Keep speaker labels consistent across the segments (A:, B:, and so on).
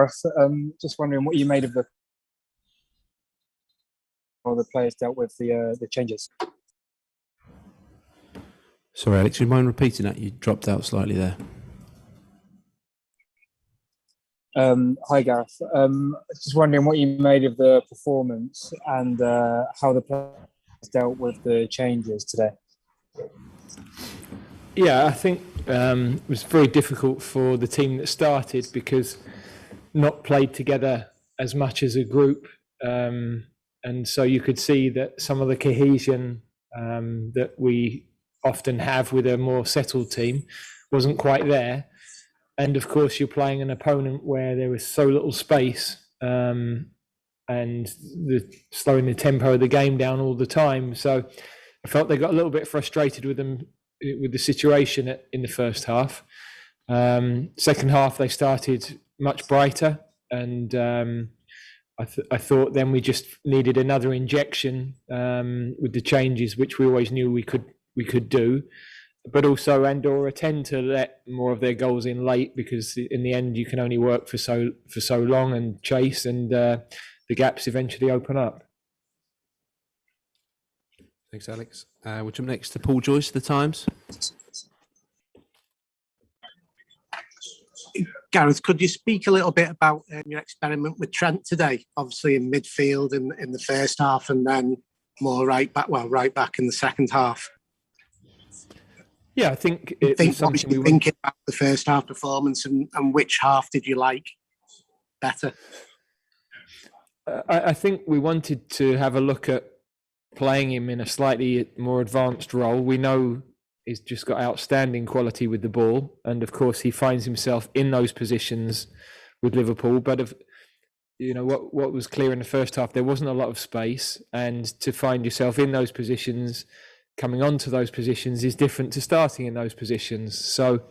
A: Gareth. Just wondering what you made of how the players dealt with the changes.
B: Sorry, Alex, would you mind repeating that? You dropped out slightly there.
A: Hi, Gareth. Just wondering what you made of the performance and how the players dealt with the changes today.
C: Yeah, I think it was very difficult for the team that started because not played together as much as a group. And so you could see that some of the cohesion that we often have with a more settled team wasn't quite there. And of course, you're playing an opponent where there was so little space and slowing the tempo of the game down all the time. So I felt they got a little bit frustrated with the situation in the first half. Second half, they started much brighter, and I thought then we just needed another injection with the changes, which we always knew we could do. But also Andorra tend to let more of their goals in late because in the end you can only work for so long and chase, and the gaps eventually open up.
B: Thanks, Alex. We'll jump next to Paul Joyce, The Times.
D: Gareth, could you speak a little bit about your experiment with Trent today? Obviously in midfield in the first half, and then more right back in the second half.
C: Yeah, I think
D: what was you thinking about the first half performance, and which half did you like better?
C: I think we wanted to have a look at playing him in a slightly more advanced role. We know he's just got outstanding quality with the ball, and of course he finds himself in those positions with Liverpool. But what was clear in the first half, there wasn't a lot of space, and to find yourself in those positions, coming onto those positions, is different to starting in those positions. So,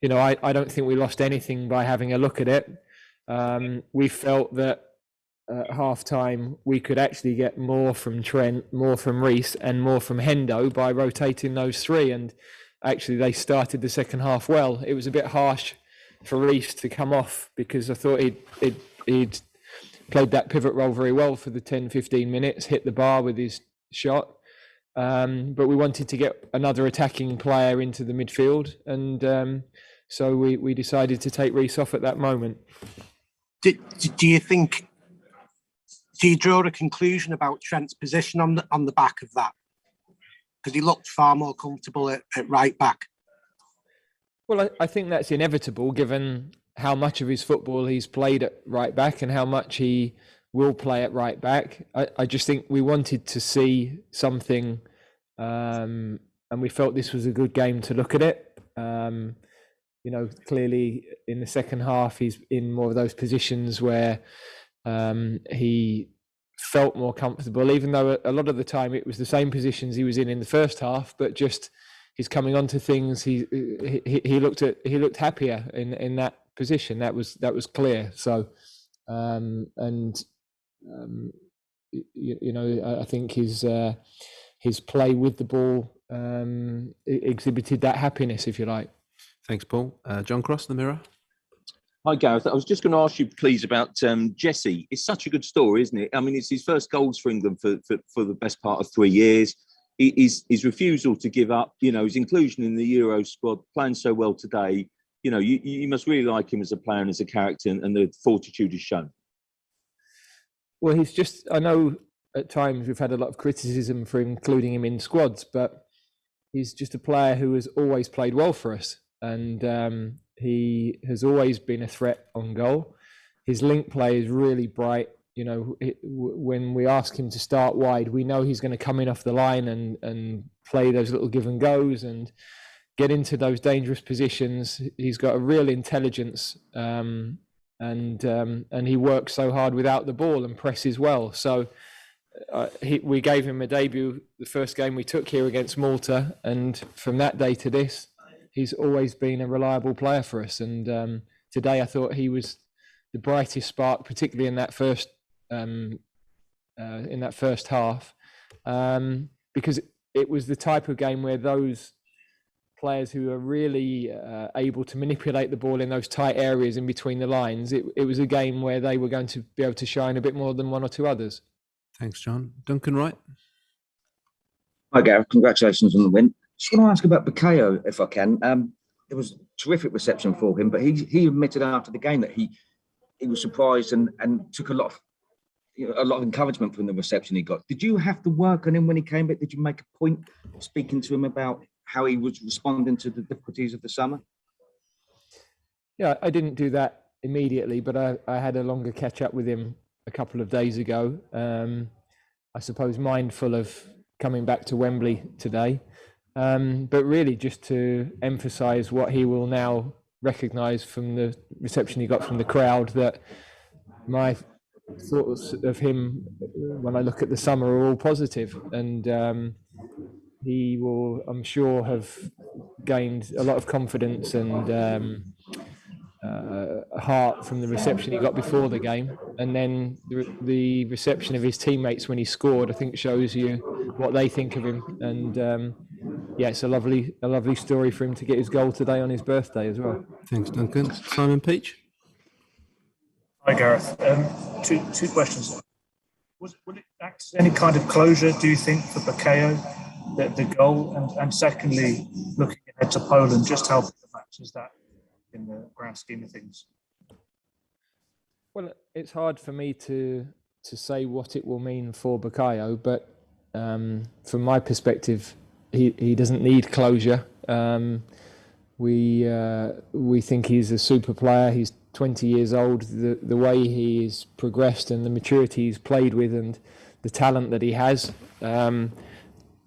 C: I don't think we lost anything by having a look at it. We felt that at half-time we could actually get more from Trent, more from Reece, and more from Hendo by rotating those three. And actually they started the second half well. It was a bit harsh for Reece to come off because I thought he'd played that pivot role very well for the 10-15 minutes, hit the bar with his shot. But we wanted to get another attacking player into the midfield, and so we decided to take Reece off at that moment.
D: Do you draw a conclusion about Trent's position on the back of that? Because he looked far more comfortable at right back.
C: Well, I think that's inevitable given how much of his football he's played at right back and how much he will play at right back. I just think we wanted to see something, and we felt this was a good game to look at it. Clearly in the second half he's in more of those positions where he felt more comfortable, even though a lot of the time it was the same positions he was in the first half, but just he's coming onto things. He looked happier in that position. That was clear. So, I think his play with the ball exhibited that happiness, if you like.
B: Thanks, Paul. John Cross, The Mirror.
E: Hi, Gareth. I was just going to ask you, please, about Jesse. It's such a good story, isn't it? I mean, it's his first goals for England for the best part of 3 years. His refusal to give up, his inclusion in the Euro squad, playing so well today. You must really like him as a player and as a character, and the fortitude is shown.
C: Well, he's just, I know at times we've had a lot of criticism for including him in squads, but he's just a player who has always played well for us. And he has always been a threat on goal. His link play is really bright. When we ask him to start wide, we know he's going to come in off the line and play those little give and goes and get into those dangerous positions. He's got a real intelligence, and he works so hard without the ball and presses well. So we gave him a debut the first game we took here against Malta, and from that day to this, he's always been a reliable player for us. And today I thought he was the brightest spark, particularly in that first half, because it was the type of game where those players who are really able to manipulate the ball in those tight areas in between the lines, it was a game where they were going to be able to shine a bit more than one or two others.
B: Thanks, John. Duncan Wright.
F: Hi, Gareth. Congratulations on the win. Just want to ask about Bukayo, if I can. It was a terrific reception for him, but he admitted after the game that he was surprised and took a lot of encouragement from the reception he got. Did you have to work on him when he came back? Did you make a point of speaking to him about how he was responding to the difficulties of the summer?
C: Yeah, I didn't do that immediately, but I had a longer catch up with him a couple of days ago. I suppose mindful of coming back to Wembley today, but really just to emphasise what he will now recognise from the reception he got from the crowd, that my thoughts of him when I look at the summer are all positive, and he will, I'm sure, have gained a lot of confidence and heart from the reception he got before the game, and then the reception of his teammates when he scored, I think, shows you what they think of him. And yeah, it's a lovely story for him to get his goal today on his birthday as well.
B: Thanks, Duncan. Simon Peach.
G: Hi, Gareth. Two questions. Would it act as any kind of closure, do you think, for Bukayo, the goal? And secondly, looking ahead to Poland, just how big a match is that in the grand scheme of things?
C: Well, it's hard for me to say what it will mean for Bukayo, but from my perspective, he doesn't need closure. We think he's a super player. He's 20 years old. The way he's progressed and the maturity he's played with and the talent that he has,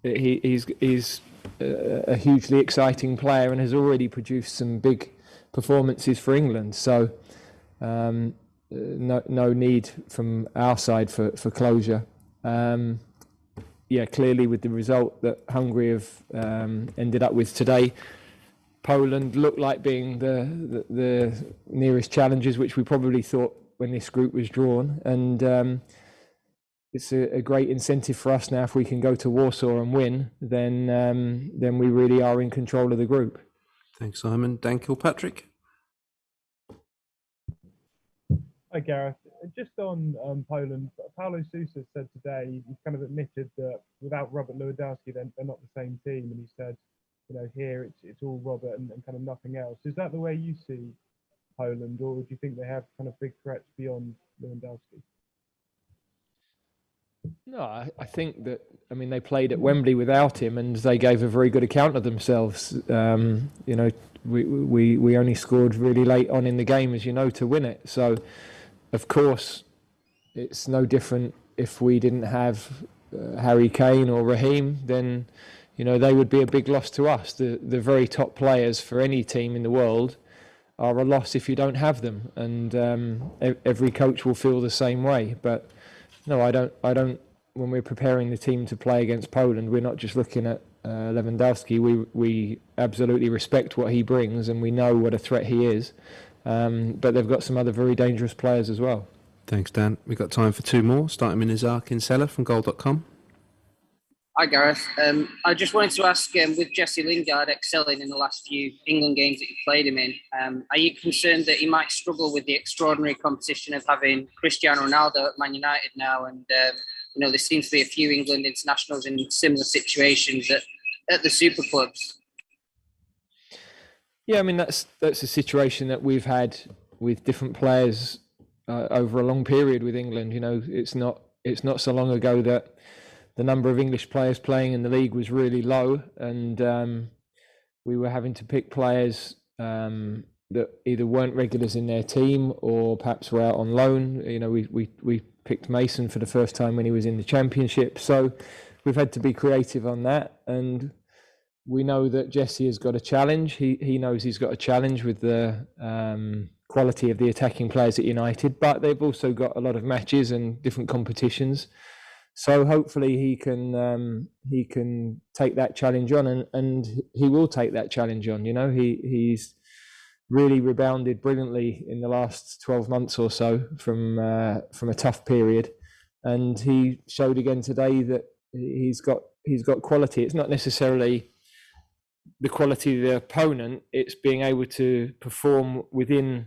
C: he's a hugely exciting player and has already produced some big performances for England. So no need from our side for closure. Yeah, clearly with the result that Hungary have ended up with today, Poland looked like being the nearest challengers, which we probably thought when this group was drawn. And it's a great incentive for us now. If we can go to Warsaw and win, then we really are in control of the group.
B: Thanks, Simon. Dan Kilpatrick.
H: Hi, Gareth. Just on Poland, Paulo Sousa said today, he kind of admitted that without Robert Lewandowski, they're not the same team. And he said, here it's all Robert and kind of nothing else. Is that the way you see Poland, or do you think they have kind of big threats beyond Lewandowski?
C: No, I think that, they played at Wembley without him and they gave a very good account of themselves. We only scored really late on in the game, as you know, to win it. So, of course, it's no different if we didn't have Harry Kane or Raheem, then, they would be a big loss to us. The very top players for any team in the world are a loss if you don't have them. And every coach will feel the same way. But no, I don't. When we're preparing the team to play against Poland, we're not just looking at Lewandowski. We absolutely respect what he brings, and we know what a threat he is. But they've got some other very dangerous players as well.
B: Thanks, Dan. We've got time for two more. Starting with Nizar Kinsella from Goal.com.
I: Hi, Gareth. I just wanted to ask, with Jesse Lingard excelling in the last few England games that you played him in, are you concerned that he might struggle with the extraordinary competition of having Cristiano Ronaldo at Man United now? And, there seems to be a few England internationals in similar situations at the super clubs.
C: Yeah, that's a situation that we've had with different players over a long period with England. It's not so long ago that the number of English players playing in the league was really low, and we were having to pick players that either weren't regulars in their team or perhaps were out on loan. We picked Mason for the first time when he was in the Championship, so we've had to be creative on that. And we know that Jesse has got a challenge. He knows he's got a challenge with the quality of the attacking players at United, but they've also got a lot of matches and different competitions. So hopefully he can take that challenge on, and he will take that challenge on. He's really rebounded brilliantly in the last 12 months or so from a tough period, and he showed again today that he's got quality. It's not necessarily the quality of the opponent. It's being able to perform within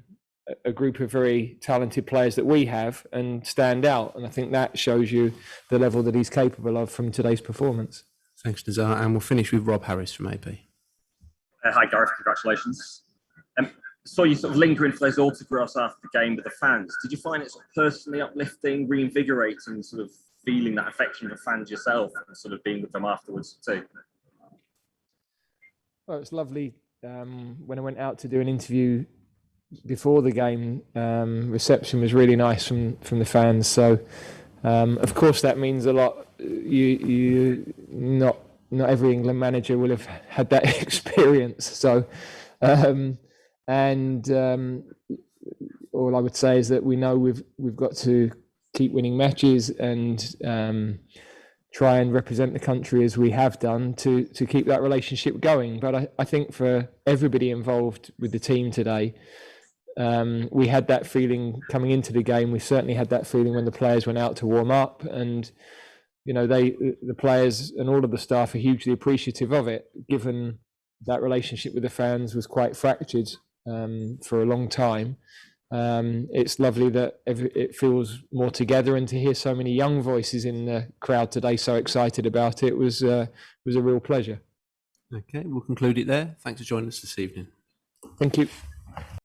C: a group of very talented players that we have and stand out. And I think that shows you the level that he's capable of from today's performance.
B: Thanks, Nazar. And we'll finish with Rob Harris from AP.
J: Hi, Gareth. Congratulations. Saw you sort of lingering for those autographs after the game with the fans. Did you find it sort of personally uplifting, reinvigorating, sort of feeling that affection of the fans yourself and sort of being with them afterwards too?
C: Well, it's lovely. When I went out to do an interview before the game, reception was really nice from the fans. So, of course, that means a lot. Not every England manager will have had that experience. So, all I would say is that we know we've got to keep winning matches and try and represent the country as we have done to keep that relationship going. But I think for everybody involved with the team today, we had that feeling coming into the game. We certainly had that feeling when the players went out to warm up, and the players and all of the staff are hugely appreciative of it, given that relationship with the fans was quite fractured for a long time. It's lovely that it feels more together, and to hear so many young voices in the crowd today so excited about it was a real pleasure.
B: Okay, we'll conclude it there. Thanks for joining us this evening.
C: Thank you.